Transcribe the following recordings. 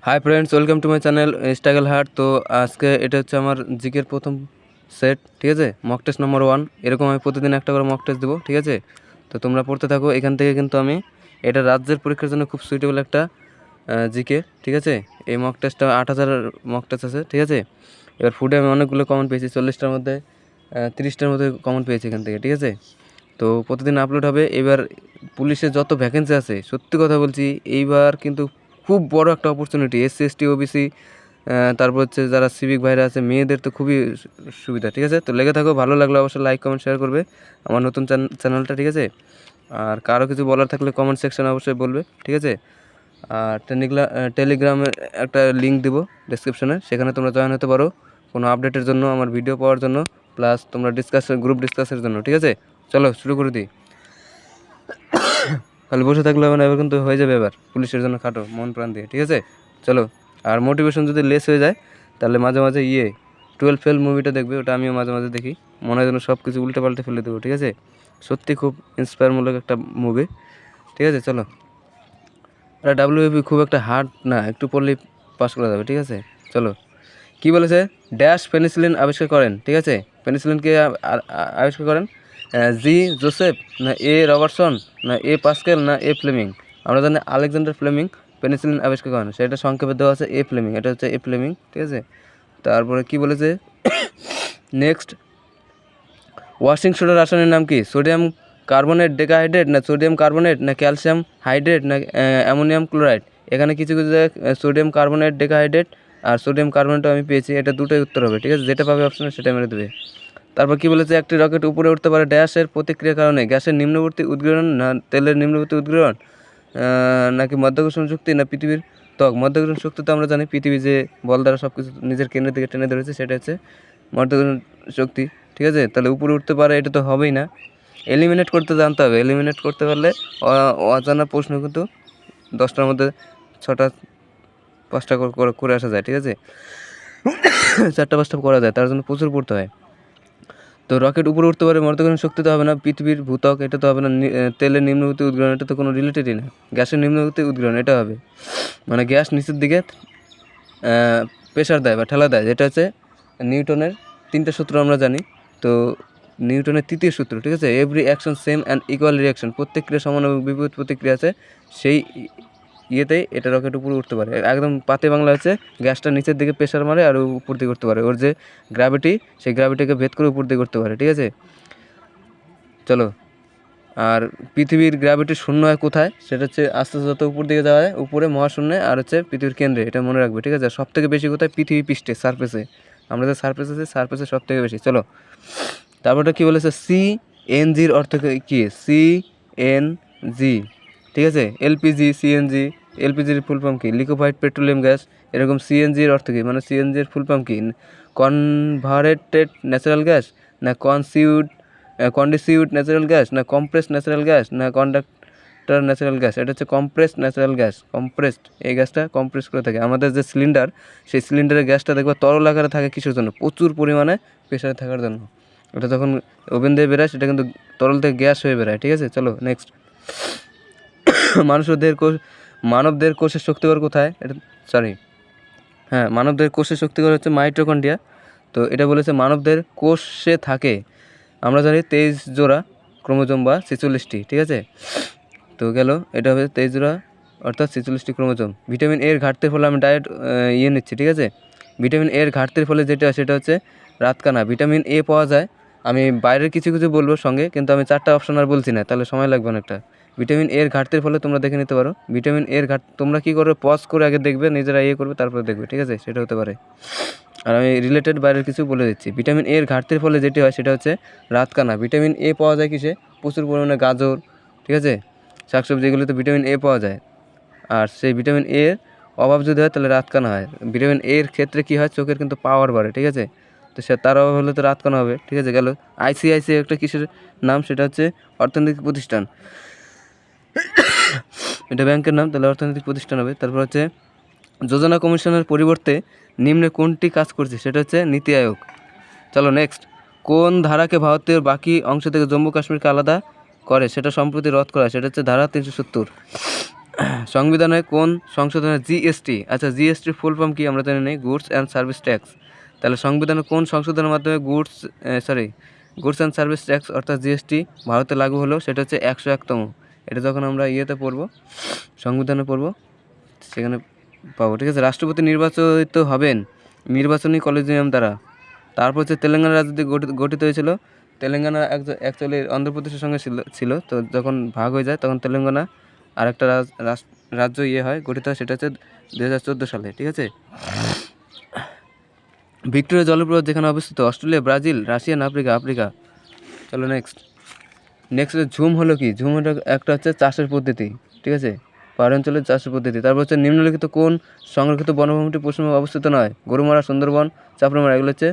Hi friends, welcome to my channel struggle heart. তো আজকে এটা হচ্ছে আমার জিকের প্রথম সেট, ঠিক আছে। মক টেস্ট নম্বর 1। এরকম আমি প্রতিদিন একটা করে মক টেস্ট দেবো, ঠিক আছে। তো তোমরা পড়তে থাকো। এখান থেকে কিন্তু আমি এটা রাজ্যের পরীক্ষার জন্য খুব সুইটেবল একটা জিকে, ঠিক আছে। এই মক টেস্টটা 8,000 মক টেস্ট আছে, ঠিক আছে। এবার ফুডে আমি অনেকগুলো কমন পেয়েছি, 40টার মধ্যে 30টার মধ্যে কমন পেয়েছি এখান থেকে, ঠিক আছে। তো প্রতিদিন আপলোড হবে। এবার পুলিশের যত ভ্যাকেন্সি আছে, সত্যি কথা বলছি, এইবার কিন্তু খুব বড় একটা অপরচুনিটি। এসসি এসটি ওবিসি, তারপর হচ্ছে যারা সিভিক ভাইরা আছে, মেয়েদের তো খুবই সুবিধা, ঠিক আছে। তো লেগে থাকো, ভালো লাগলে অবশ্যই লাইক কমেন্ট শেয়ার করবে আমার নতুন চ্যানেলটা, ঠিক আছে। আর কারো কিছু বলার থাকলে কমেন্ট সেকশনে অবশ্যই বলবে, ঠিক আছে। আর টেলিগ্রামের একটা লিঙ্ক দিব ডেসক্রিপশনে, সেখানে তোমরা জয়েন হতে পারো কোনো আপডেটের জন্য, আমার ভিডিও পাওয়ার জন্য, প্লাস তোমরা গ্রুপ ডিসকাসের জন্য, ঠিক আছে। চলো শুরু করে দিই। খালি বসে থাকলে হবে না, এবার কিন্তু হয়ে যাবে এবার পুলিশের জন্য খাটো মন প্রাণ দিয়ে, ঠিক আছে। চলো। আর মোটিভেশন যদি লেস হয়ে যায় তাহলে মাঝে মাঝে 12 ফেল মুভিটা দেখবে, ওটা আমিও মাঝে মাঝে দেখি। মনে হয় যেন সব কিছু উল্টে পাল্টে ফেলে দেবো, ঠিক আছে। সত্যি খুব ইন্সপায়ারমূলক একটা মুভি, ঠিক আছে। চলো। আর ডাব্লিউবি খুব একটা হার্ড না, একটু পড়লেই পাস করা যাবে, ঠিক আছে। চলো। কি বলেছে? ড্যাশ পেনিসিলিন আবিষ্কার করেন, ঠিক আছে। পেনিসিলিনকে আবিষ্কার করেন জি জোসেফ, না এ রবার্টসন, না এ পাস্কেল, না এ ফ্লেমিং। আমরা জানি আলেকজান্ডার ফ্লেমিং পেনিসিলিন আবিষ্কার করেন, সেটা সংক্ষেপে দেওয়া আছে এ ফ্লেমিং, এটা হচ্ছে এ ফ্লেমিং, ঠিক আছে। তারপরে কি বলেছে? নেক্সট, ওয়াশিং সোডার রাসায়নিক নাম কি? সোডিয়াম কার্বনেট ডেকাহাইড্রেট, না সোডিয়াম কার্বনেট, না ক্যালসিয়াম হাইড্রেট, না অ্যামোনিয়াম ক্লোরাইড। এখানে কিছু কিছু জায়গায় সোডিয়াম কার্বনেট ডেকাহাইড্রেট আর সোডিয়াম কার্বনেটও আমি পেয়েছি, এটা দুটোই উত্তর হবে, ঠিক আছে। যেটা পাবে অপশনে সেটা মেরে দেবে। তারপর কি বলেছে? একটি রকেট উপরে উঠতে পারে ড্যাশের প্রতিক্রিয়ার কারণে, গ্যাসের নিম্নবর্তী উদ্গীরণ, না তেলের নিম্নবর্তী উদ্গীরণ, নাকি মধ্যাকর্ষণ শক্তি, না পৃথিবীর ত্বক। মধ্যাকর্ষণ শক্তি তো আমরা জানি, পৃথিবী যে বল দ্বারা সব কিছু নিজের কেন্দ্রের দিকে টেনে ধরেছে, সেটা হচ্ছে মধ্যাকর্ষণ শক্তি, ঠিক আছে। তাহলে উপরে উঠতে পারে, এটা তো হবেই না। এলিমিনেট করতে জানতে হবে, এলিমিনেট করতে পারলে অজানা প্রশ্ন কিন্তু 10টার মধ্যে 6টা 5টা করে আসা যায়, ঠিক আছে। 4টা 5টা করা যায়, তার জন্য প্রচুর পড়তে হয়। তো রকেট উপরে উঠতে পারে, মধ্যাকর্ষণ শক্তি তো হবে না, পৃথিবীর ভূত্বক এটা তো হবে না, তেলের নিম্নবর্তী উদ্গীরণ এটা তো কোনো রিলেটেডই না, গ্যাসের নিম্নবর্তী উদ্গীরণ এটা হবে, মানে গ্যাস নিচের দিকে প্রেশার দেয় বা ঠেলা দেয়, যেটা হচ্ছে নিউটনের 3টা সূত্র আমরা জানি। তো নিউটনের 3য় সূত্র, ঠিক আছে। Every action same and equal reaction, প্রত্যেক ক্রিয়া সমান এবং বিপরীত প্রতিক্রিয়া আছে, সেই ইয়েতেই এটা রকেট উপরে উঠতে পারে। একদম পাতে বাংলা হচ্ছে গ্যাসটা নিচের দিকে প্রেশার মারে আর উপর দিকে উঠতে পারে, ওর যে গ্র্যাভিটি, সেই গ্র্যাভিটিকে ভেদ করে উপর দিকে উঠতে পারে, ঠিক আছে। চলো। আর পৃথিবীর গ্র্যাভিটি শূন্য হয় কোথায়? সেটা হচ্ছে আস্তে আস্তে যত উপর দিকে যাওয়া যায়, উপরে মহাশূন্যে, আর হচ্ছে পৃথিবীর কেন্দ্রে, এটা মনে রাখবে, ঠিক আছে। সব থেকে বেশি কোথায়? পৃথিবী পৃষ্ঠে, সারফেসে। আমরা যে সারফেস আছে, সারফেসে সব থেকে বেশি। চলো। তারপরটা কী বলেছে? সিএনজির অর্থ কী? সিএনজি, ঠিক আছে। এলপিজি, সিএনজি, এলপিজির ফুল ফর্ম কি? Liquefied petroleum gas. এরকম সিএনজির অর্থ কী? মানে সিএনজির ফুল ফর্ম কি? কনভার্টেড ন্যাচারাল গ্যাস, না কন্ডিসিউড ন্যাচারাল গ্যাস, না কম্প্রেসড ন্যাচারাল গ্যাস, না কন্ডাক্টর ন্যাচারাল গ্যাস। এটা হচ্ছে কম্প্রেসড ন্যাচারাল গ্যাস, কম্প্রেসড। এই গ্যাসটা কম্প্রেস করে থাকে। আমাদের যে সিলিন্ডার, সেই সিলিন্ডারের গ্যাসটা দেখবে তরল আকারে থাকে কিসের জন্য? প্রচুর পরিমাণে প্রেশারে থাকার জন্য। ওটা যখন ওভেন দিয়ে বেরোয়, সেটা কিন্তু তরল থেকে গ্যাস হয়ে বেরোয়, ঠিক আছে। চলো নেক্সট। মানবদের কোষের শক্তিঘর কোথায়? এটা মানবদের কোষের শক্তিঘর হচ্ছে মাইটোকন্ড্রিয়া। তো এটা বলেছে মানবদের কোষে থাকে, আমরা জানি 23 জোড়া ক্রোমোজোম বা 46টি, ঠিক আছে। তো গেল, এটা হবে 23 জোড়া অর্থাৎ 46টি ক্রোমোজোম। ভিটামিন এর ঘাটতির ফলে আমি ডায়েট নিচ্ছি, ঠিক আছে। ভিটামিন এর ঘাটতির ফলে যেটা, সেটা হচ্ছে রাতকানা। ভিটামিন এ পাওয়া যায়, আমি বাইরের কিছু কিছু বলবো সঙ্গে, কিন্তু আমি 4টা অপশন আর বলছি না, তাহলে সময় লাগবে অনেকটা। ভিটামিন এর ঘাটতির ফলে তোমরা দেখে নিতে পারো। ভিটামিন এর তোমরা কী করবে? পজ করে আগে দেখবে, নিজেরা করবে, তারপরে দেখবে, ঠিক আছে। সেটা হতে পারে। আর আমি রিলেটেড বাইরের কিছু বলে দিচ্ছি। ভিটামিন এর ঘাটতির ফলে যেটি হয়, সেটা হচ্ছে রাতকানা। ভিটামিন এ পাওয়া যায় কিসে? প্রচুর পরিমাণে গাজর, ঠিক আছে, শাকসবজি, এগুলোতে ভিটামিন এ পাওয়া যায়। আর সেই ভিটামিন এর অভাব যদি হয়, তাহলে রাতকানা হয়। ভিটামিন এর ক্ষেত্রে কী হয়? চোখের কিন্তু পাওয়ার বাড়ে, ঠিক আছে। তো তার অভাব হলে তো রাতকানা হবে, ঠিক আছে। গেল। আইসিআইসিআই একটা কিসের নাম? সেটা হচ্ছে অর্থনৈতিক প্রতিষ্ঠান, এটা ব্যাংকের নাম, তাহলে অর্থনৈতিক প্রতিষ্ঠান হবে। তারপর হচ্ছে যোজনা কমিশনের পরিবর্তে নিম্নে কোনটি কাজ করছে? সেটা হচ্ছে নীতি আয়োগ। চলো নেক্সট। কোন ধারাকে ভারতের বাকি অংশ থেকে জম্মু কাশ্মীরকে আলাদা করে, সেটা সম্প্রতি রদ করা, সেটা হচ্ছে ধারা 370। সংবিধানে কোন সংশোধনে জিএসটি, আচ্ছা জিএসটির ফুল ফর্ম কি আমরা জানি নেই, গুডস অ্যান্ড সার্ভিস ট্যাক্স। তাহলে সংবিধানে কোন সংশোধনের মাধ্যমে গুডস অ্যান্ড সার্ভিস ট্যাক্স অর্থাৎ জিএসটি ভারতে লাগু হলো, সেটা হচ্ছে 101তম। এটা যখন আমরা ইয়েতে পড়বো, সংবিধানে পড়বো, সেখানে পাবো, ঠিক আছে। রাষ্ট্রপতি নির্বাচিত হবেন নির্বাচনী কলেজিয়াম দ্বারা। তারপর হচ্ছে তেলেঙ্গানা রাজ্য গঠিত হয়েছিল। তেলেঙ্গানা অ্যাকচুয়ালি অন্ধ্রপ্রদেশের সঙ্গে ছিল, তো যখন ভাগ হয়ে যায় তখন তেলেঙ্গানা আর একটা রাজ্য হয় গঠিত হয়, সেটা হচ্ছে 2014 সালে, ঠিক আছে। ভিক্টোরিয়া জলপ্রপাত যেখানে অবস্থিত, অস্ট্রেলিয়া, ব্রাজিল, রাশিয়া না আফ্রিকা। চলো নেক্সট ঝুম হলো কি? ঝুম হলো একটা হচ্ছে চাষের পদ্ধতি, ঠিক আছে, পাহাড় অঞ্চলের চাষের পদ্ধতি। তারপর হচ্ছে নিম্নলিখিত কোন সংরক্ষিত বনভূমিটি পশ্চিমবঙ্গে অবস্থিত নয়? গরুমারা, সুন্দরবন, চাপড়ামারা, এগুলো হচ্ছে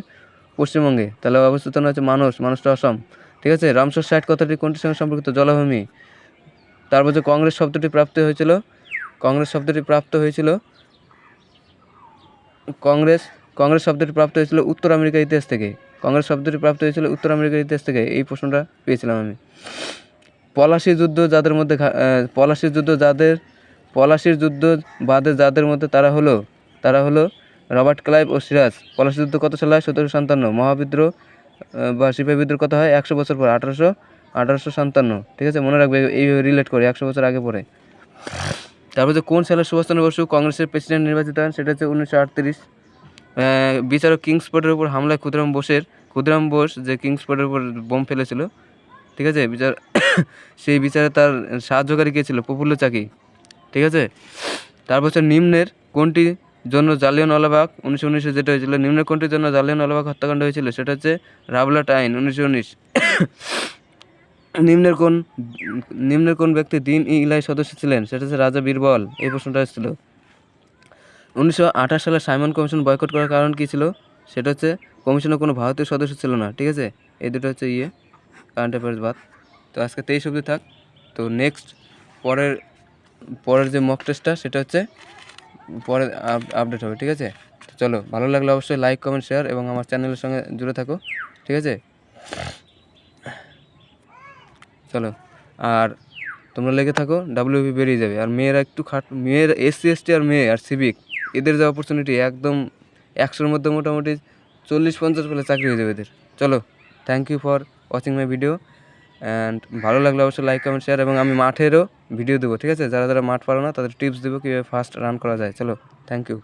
পশ্চিমবঙ্গে। তাহলে অবস্থিত নয় হচ্ছে মানুষটা অসম, ঠিক আছে। রামসার সাইট কথাটি কোনটির সঙ্গে সম্পর্কিত? জলাভূমি। তারপর হচ্ছে কংগ্রেস শব্দটি প্রাপ্ত হয়েছিল কংগ্রেস শব্দটি প্রাপ্ত হয়েছিল উত্তর আমেরিকার ইতিহাস থেকে। এই প্রশ্নটা পেয়েছিলাম আমি। পলাশির যুদ্ধ বাদে যাদের মধ্যে তারা হলো রবার্ট ক্লাইভ ও সিরাজ। পলাশির যুদ্ধ কত সালে হয়? 1757। মহাবিদ্রোহ বা সিপাহী বিদ্রোহ কত হয়? 100 বছর পর, 1857, ঠিক আছে। মনে রাখবে, এইভাবে রিলেট করে 100 বছর আগে পরে। তারপর যে কোন সালে সুভাষচন্দ্র বসু কংগ্রেসের প্রেসিডেন্ট নির্বাচিত হন? সেটা হচ্ছে 1938। বিচারক কিংসফোর্ডের উপর হামলায় ক্ষুদিরাম বোস যে কিংসফোর্ডের উপর বোম ফেলেছিল, ঠিক আছে, সেই বিচারে তার সাহায্যকারী কে ছিল? প্রফুল্ল চাকি, ঠিক আছে। তারপর হচ্ছে নিম্নের কোনটির জন্য জালিয়ানওয়ালাবাগ 1919 যেটা হয়েছিল, নিম্নের কোনটির জন্য জালিয়ানওয়ালাবাগ হত্যাকাণ্ড হয়েছিল? সেটা হচ্ছে রাওলাট আইন 1919। নিম্নের কোন ব্যক্তি দিন ই ইলাই সদস্য ছিলেন? সেটা হচ্ছে রাজা বীরবল। এই প্রশ্নটা এসেছিল। 1928 সালে সাইমন কমিশন বয়কট করার কারণ কী ছিল? সেটা হচ্ছে কমিশনে কোনো ভারতীয় সদস্য ছিল না, ঠিক আছে। এই দুটো হচ্ছে কারেন্ট অ্যাফেয়ার্স বাদ। তো আজকে 23 অবধি থাক। তো নেক্সট পরের যে মক টেস্টটা, সেটা হচ্ছে পরে আপডেট হবে, ঠিক আছে। চলো, ভালো লাগলে অবশ্যই লাইক, কমেন্ট, শেয়ার এবং আমার চ্যানেলের সঙ্গে জুড়ে থাকো, ঠিক আছে। চলো, আর তোমরা লেগে থাকো, WP বেরিয়ে যাবে। আর মেয়েরা একটু মেয়ের SC ST আর মেয়ে আর সিভিক, এদের যে অপরচুনিটি একদম 100-র মধ্যে মোটামুটি 40-50 পেলে চাকরি হয়ে যাবে এদের। চলো, thank you for watching my video and ভালো লাগলে অবশ্যই লাইক, কমেন্ট, শেয়ার এবং আমি মাঠেরও ভিডিও দেবো, ঠিক আছে। যারা মাঠ পারো না তাদের টিপস দেবো কীভাবে ফাস্ট রান করা যায়। চলো, থ্যাংক ইউ।